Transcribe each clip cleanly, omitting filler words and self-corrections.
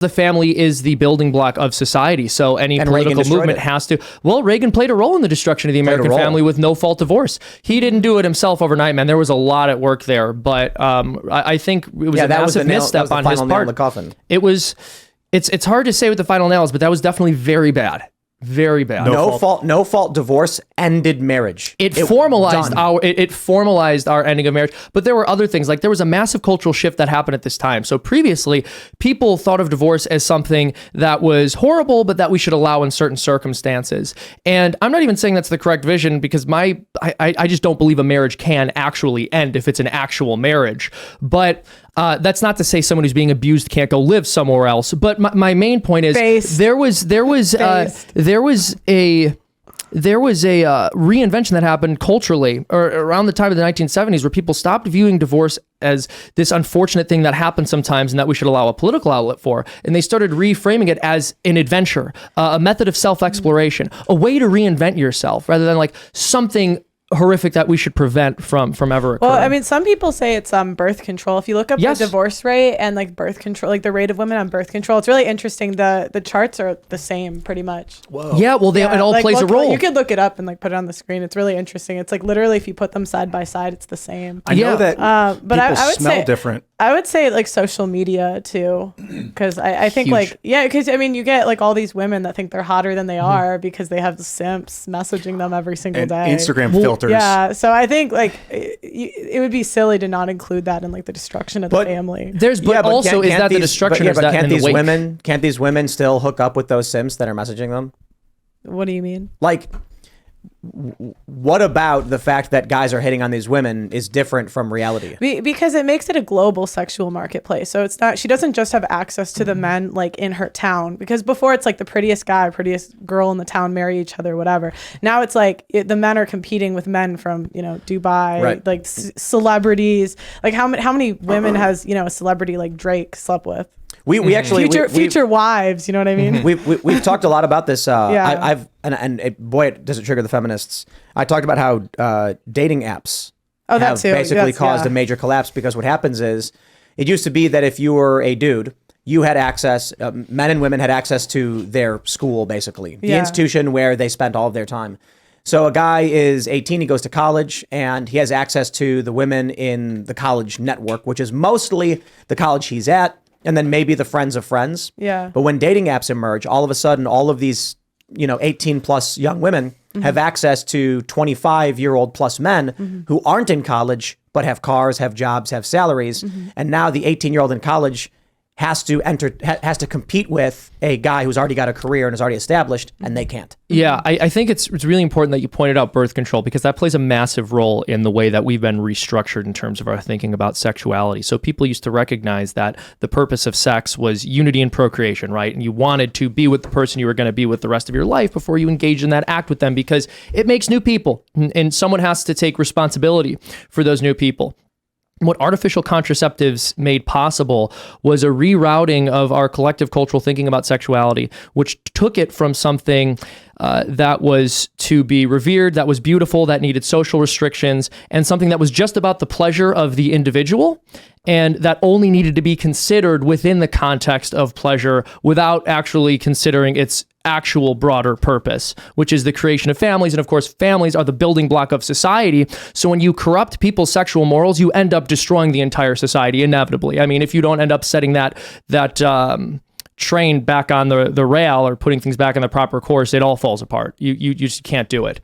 the family is the building block of society. So any political movement has to. Well, Reagan played a role in the destruction of the American family with no-fault divorce. He didn't do it himself overnight, man. There was a lot at work there, but I think it was a massive misstep on his part. It was. It's hard to say with the final nails, but that was definitely very bad. Very bad. No fault divorce ended marriage. It formalized our ending of marriage. But there were other things, like there was a massive cultural shift that happened at this time. So previously, people thought of divorce as something that was horrible, but that we should allow in certain circumstances. And I'm not even saying that's the correct vision, because I just don't believe a marriage can actually end if it's an actual marriage. But that's not to say someone who's being abused can't go live somewhere else. But my main point is there was a reinvention that happened culturally or around the time of the 1970s, where people stopped viewing divorce as this unfortunate thing that happens sometimes and that we should allow a political outlet for. And they started reframing it as an adventure, a method of self-exploration, a way to reinvent yourself rather than like something horrific that we should prevent from ever occurring. Well, I mean, some people say it's birth control. If you look up the divorce rate and like birth control, like the rate of women on birth control, it's really interesting. The charts are the same pretty much. Whoa. Yeah, well, it all like, plays a role. You could look it up and like put it on the screen. It's really interesting. It's like literally if you put them side by side, it's the same. I know that but people I would smell say, different. I would say like social media too, because I think because I mean you get like all these women that think they're hotter than they are because they have the simps messaging them every single day. Instagram filters. Yeah, so I think like it would be silly to not include that in like the destruction of the family. But also is that the destruction or is that in the wake? Can't these women still hook up with those simps that are messaging them? What do you mean? Like, what about the fact that guys are hitting on these women is different from reality? Because it makes it a global sexual marketplace. So it's not, she doesn't just have access to the men like in her town, because before it's like the prettiest guy, prettiest girl in the town marry each other, whatever. Now it's like the men are competing with men from, Dubai, like celebrities. Like how many women has, a celebrity like Drake slept with? We actually future wives, you know what I mean? We've talked a lot about this. Boy, it doesn't trigger the feminists. I talked about how dating apps have basically caused a major collapse, because what happens is it used to be that if you were a dude, you had access, men and women had access to their school, basically, the institution where they spent all of their time. So a guy is 18, he goes to college, and he has access to the women in the college network, which is mostly the college he's at, and then maybe the friends of friends. Yeah. But when dating apps emerge, all of a sudden, all of these, 18 plus young women have access to 25-year-old plus men who aren't in college, but have cars, have jobs, have salaries. And now the 18-year-old in college has to compete with a guy who's already got a career and is already established, and they can't. Yeah, I think it's really important that you pointed out birth control, because that plays a massive role in the way that we've been restructured in terms of our thinking about sexuality. So people used to recognize that the purpose of sex was unity and procreation, right? And you wanted to be with the person you were going to be with the rest of your life before you engaged in that act with them, because it makes new people, and someone has to take responsibility for those new people. What artificial contraceptives made possible was a rerouting of our collective cultural thinking about sexuality, which took it from something that was to be revered, that was beautiful, that needed social restrictions, and something that was just about the pleasure of the individual, and that only needed to be considered within the context of pleasure without actually considering its actual broader purpose, which is the creation of families. And of course, families are the building block of society. So when you corrupt people's sexual morals, you end up destroying the entire society inevitably. I mean, if you don't end up setting that train back on the rail or putting things back in the proper course, it all falls apart. You just can't do it.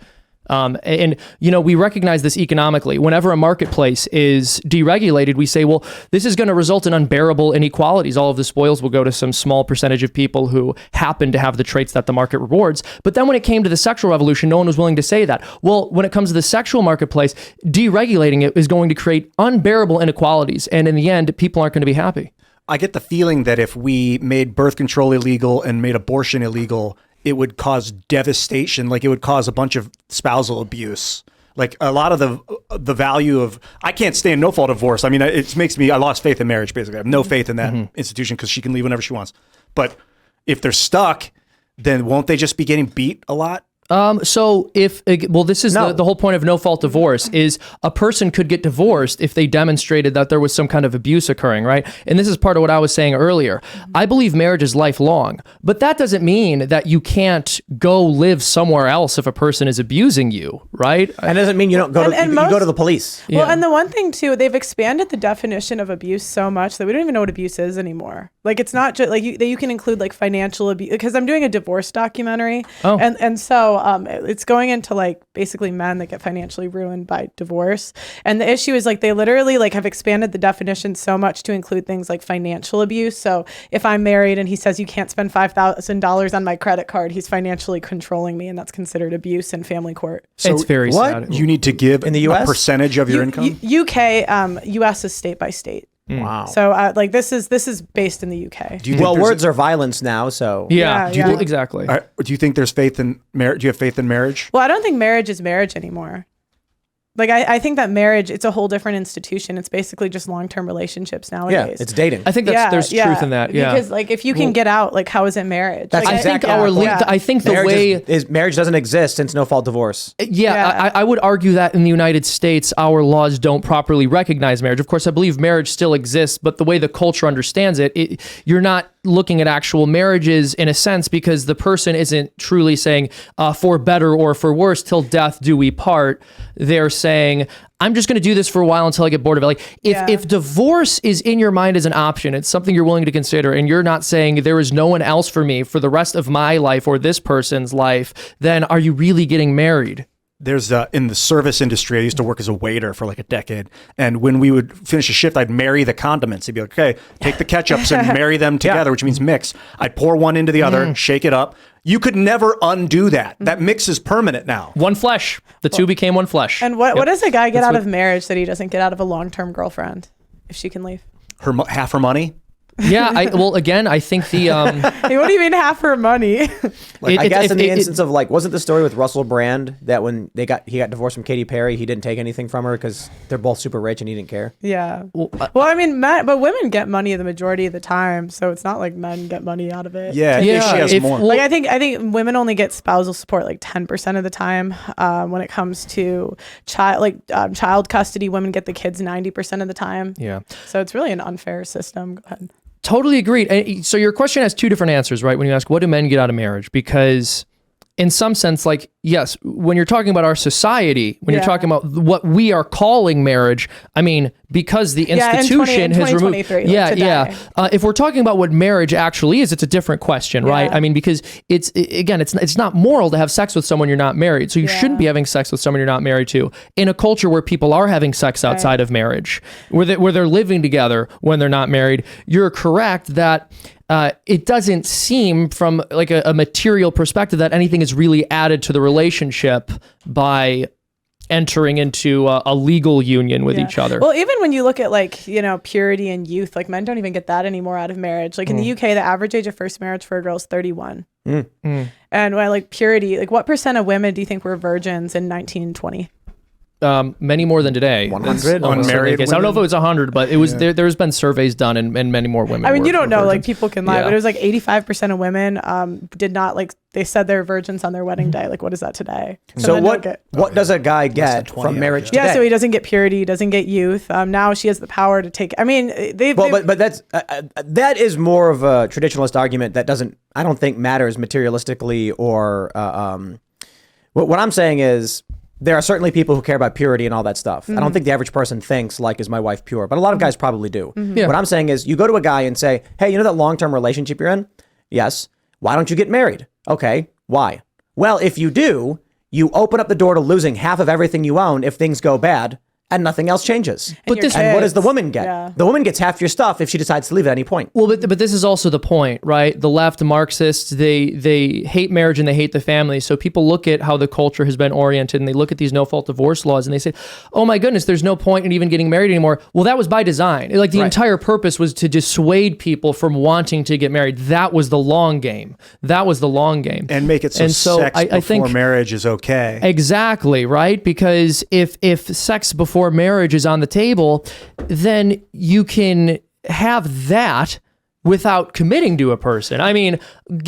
And we recognize this economically. Whenever a marketplace is deregulated, we say, well, this is going to result in unbearable inequalities. All of the spoils will go to some small percentage of people who happen to have the traits that the market rewards. But then when it came to the sexual revolution, no one was willing to say that. Well, when it comes to the sexual marketplace, deregulating it is going to create unbearable inequalities. And in the end, people aren't going to be happy. I get the feeling that if we made birth control illegal and made abortion illegal, it would cause devastation. Like it would cause a bunch of spousal abuse. Like a lot of the value of, I can't stand no fault divorce. I mean, it makes me, I lost faith in marriage, basically. I have no faith in that institution because she can leave whenever she wants. But if they're stuck, then won't they just be getting beat a lot? So this is the whole point of no fault divorce is a person could get divorced if they demonstrated that there was some kind of abuse occurring, right? And this is part of what I was saying earlier. I believe marriage is lifelong, but that doesn't mean that you can't go live somewhere else if a person is abusing you, right? And it doesn't mean you don't go you go to the police. Well, and the one thing too, they've expanded the definition of abuse so much that we don't even know what abuse is anymore. Like it's not just like you can include like financial abuse, because I'm doing a divorce documentary, and so it's going into like basically men that get financially ruined by divorce. And the issue is like they literally like have expanded the definition so much to include things like financial abuse. So if I'm married and he says you can't spend $5,000 on my credit card, he's financially controlling me, and that's considered abuse in family court. So it's very sad. You need to give in the US? a percentage of your income? UK, US is state by state. Wow. So like this is based in the UK. Words are violence now, so exactly. Do you think there's faith in marriage? Do you have faith in marriage? Well, I don't think marriage is marriage anymore. Like, I think that marriage, it's a whole different institution. It's basically just long-term relationships nowadays. Yeah, it's dating. I think there's truth in that. Yeah, because like if you can get out, like how is it marriage? That's like, exactly. I think the marriage doesn't exist since no fault divorce. I would argue that in the United States, our laws don't properly recognize marriage. Of course, I believe marriage still exists, but the way the culture understands it, you're not looking at actual marriages in a sense, because the person isn't truly saying for better or for worse till death do we part. They're saying, I'm just going to do this for a while until I get bored of it. Like if divorce is in your mind as an option, it's something you're willing to consider, and you're not saying there is no one else for me for the rest of my life or this person's life, then are you really getting married? There's in the service industry, I used to work as a waiter for like a decade. And when we would finish a shift, I'd marry the condiments. He'd be like, okay, take the ketchups and marry them together, which means mix. I'd pour one into the other, shake it up. You could never undo that. That mix is permanent now. One flesh. The two became one flesh. And what does a guy get out of marriage that he doesn't get out of a long-term girlfriend if she can leave? Half her money? Yeah, I think the Hey, what do you mean half her money? I guess in the instance of like, wasn't the story with Russell Brand that when he got divorced from Katy Perry, he didn't take anything from her because they're both super rich and he didn't care? Yeah. Well, I mean, but women get money the majority of the time, so it's not like men get money out of it. Yeah, she has more. Like I think women only get spousal support like 10% of the time. When it comes to child custody, women get the kids 90% of the time. Yeah. So it's really an unfair system. Go ahead. Totally agreed. So your question has two different answers, right? When you ask, what do men get out of marriage? Because in some sense, like, yes, when you're talking about our society, when you're talking about what we are calling marriage, I mean, because the institution has removed. If we're talking about what marriage actually is, it's a different question, right? I mean, because it's not moral to have sex with someone you're not married. So you shouldn't be having sex with someone you're not married to in a culture where people are having sex outside of marriage, where they're living together when they're not married. You're correct that it doesn't seem from like a material perspective that anything is really added to the relationship by entering into a legal union with each other. Well, even when you look at like, purity and youth, like men don't even get that anymore out of marriage. Like in the UK, the average age of first marriage for a girl is 31. And like purity, like what % of women do you think were virgins in 1920? Many more than today. 100 unmarried. I don't know if it was 100, but it was there's been surveys done and many more women. I mean, you don't know, virgins. like people can lie, but it was like 85% of women did not, like, they said they're virgins on their wedding day. Like, what is that today? So what does a guy get from marriage today? Yeah, so he doesn't get purity, he doesn't get youth. Now she has the power to take. I mean, but that's that is more of a traditionalist argument that I don't think matters materialistically or what I'm saying is, there are certainly people who care about purity and all that stuff. I don't think the average person thinks, like, is my wife pure? But a lot of guys probably do. What I'm saying is, you go to a guy and say, hey, you know that long-term relationship you're in? Yes. Why don't you get married? Okay. Why? Well, if you do, you open up the door to losing half of everything you own if things go bad. And nothing else changes. And what does the woman get? Yeah. The woman gets half your stuff if she decides to leave at any point. Well, but this is also the point, right? The left Marxists, they hate marriage and they hate the family. So people look at how the culture has been oriented and they look at these no-fault divorce laws and they say, oh my goodness, there's no point in even getting married anymore. Well, that was by design. Like the entire purpose was to dissuade people from wanting to get married. That was the long game. And make it so sex before marriage is okay. Exactly, right? Because if sex before marriage is on the table, then you can have that without committing to a person. I mean,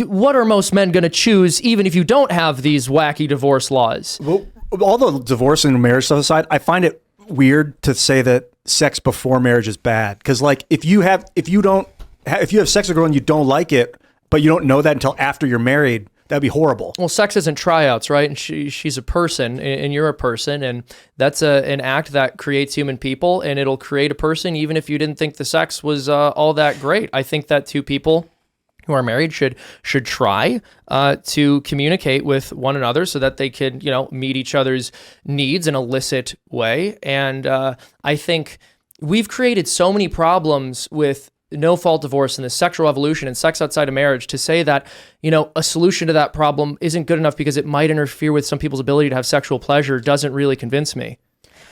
what are most men going to choose, even if you don't have these wacky divorce laws? Well, all the divorce and marriage stuff aside, I find it weird to say that sex before marriage is bad. Because like if you have sex with a girl and you don't like it, but you don't know that until after you're married, that'd be horrible. Well, sex isn't tryouts, right? And she's a person, and you're a person, and that's an act that creates human people, and it'll create a person even if you didn't think the sex was all that great. I think that two people who are married should try to communicate with one another so that they can, meet each other's needs in a licit way. And I think we've created so many problems with no-fault divorce and the sexual revolution and sex outside of marriage to say that, a solution to that problem isn't good enough because it might interfere with some people's ability to have sexual pleasure doesn't really convince me.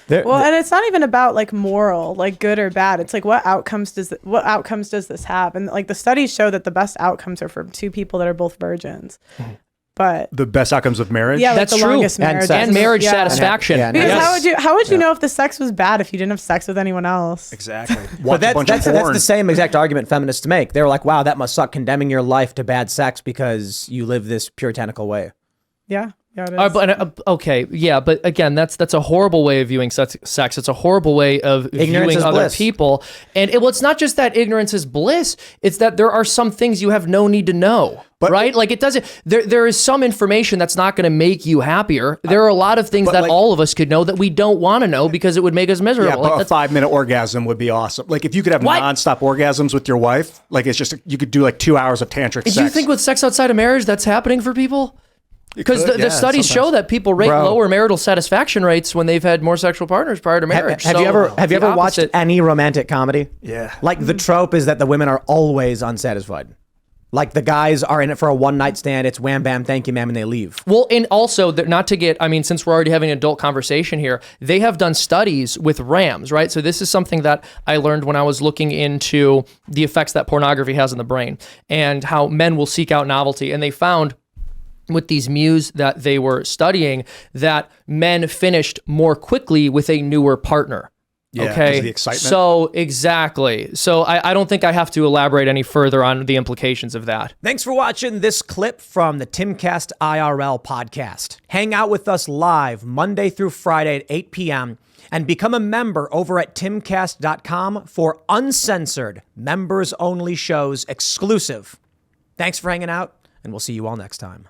And it's not even about like moral, like good or bad. It's like what outcomes does this have? And like the studies show that the best outcomes are for two people that are both virgins. But the best outcomes of marriage? Yeah, that's the true. Longest marriage. And marriage satisfaction. Because how would you know if the sex was bad if you didn't have sex with anyone else? Exactly. But that's the same exact argument feminists make. They're like, wow, that must suck, condemning your life to bad sex because you live this puritanical way. Yeah. Yeah, it is. Okay, yeah, but again, that's a horrible way of viewing sex. It's a horrible way of viewing other people. And it's not just that ignorance is bliss. It's that there are some things you have no need to know, right? Like it doesn't. There is some information that's not going to make you happier. There are a lot of things that all of us could know that we don't want to know because it would make us miserable. Yeah, but a 5-minute orgasm would be awesome. Like if you could have nonstop orgasms with your wife, like it's just you could do like 2 hours of tantric sex. Do you think with sex outside of marriage that's happening for people? Because the studies show that people rate lower marital satisfaction rates when they've had more sexual partners prior to marriage. Have you ever watched any romantic comedy? Yeah. Like the trope is that the women are always unsatisfied. Like the guys are in it for a one-night stand. It's wham, bam, thank you, ma'am, and they leave. Well, and also, since we're already having an adult conversation here, they have done studies with RAMs, right? So this is something that I learned when I was looking into the effects that pornography has on the brain and how men will seek out novelty. And they found with these muse that they were studying that men finished more quickly with a newer partner. Yeah, okay. The excitement. So exactly. So I don't think I have to elaborate any further on the implications of that. Thanks for watching this clip from the Timcast IRL podcast. Hang out with us live Monday through Friday at 8 p.m. and become a member over at timcast.com for uncensored, members-only shows exclusive. Thanks for hanging out, and we'll see you all next time.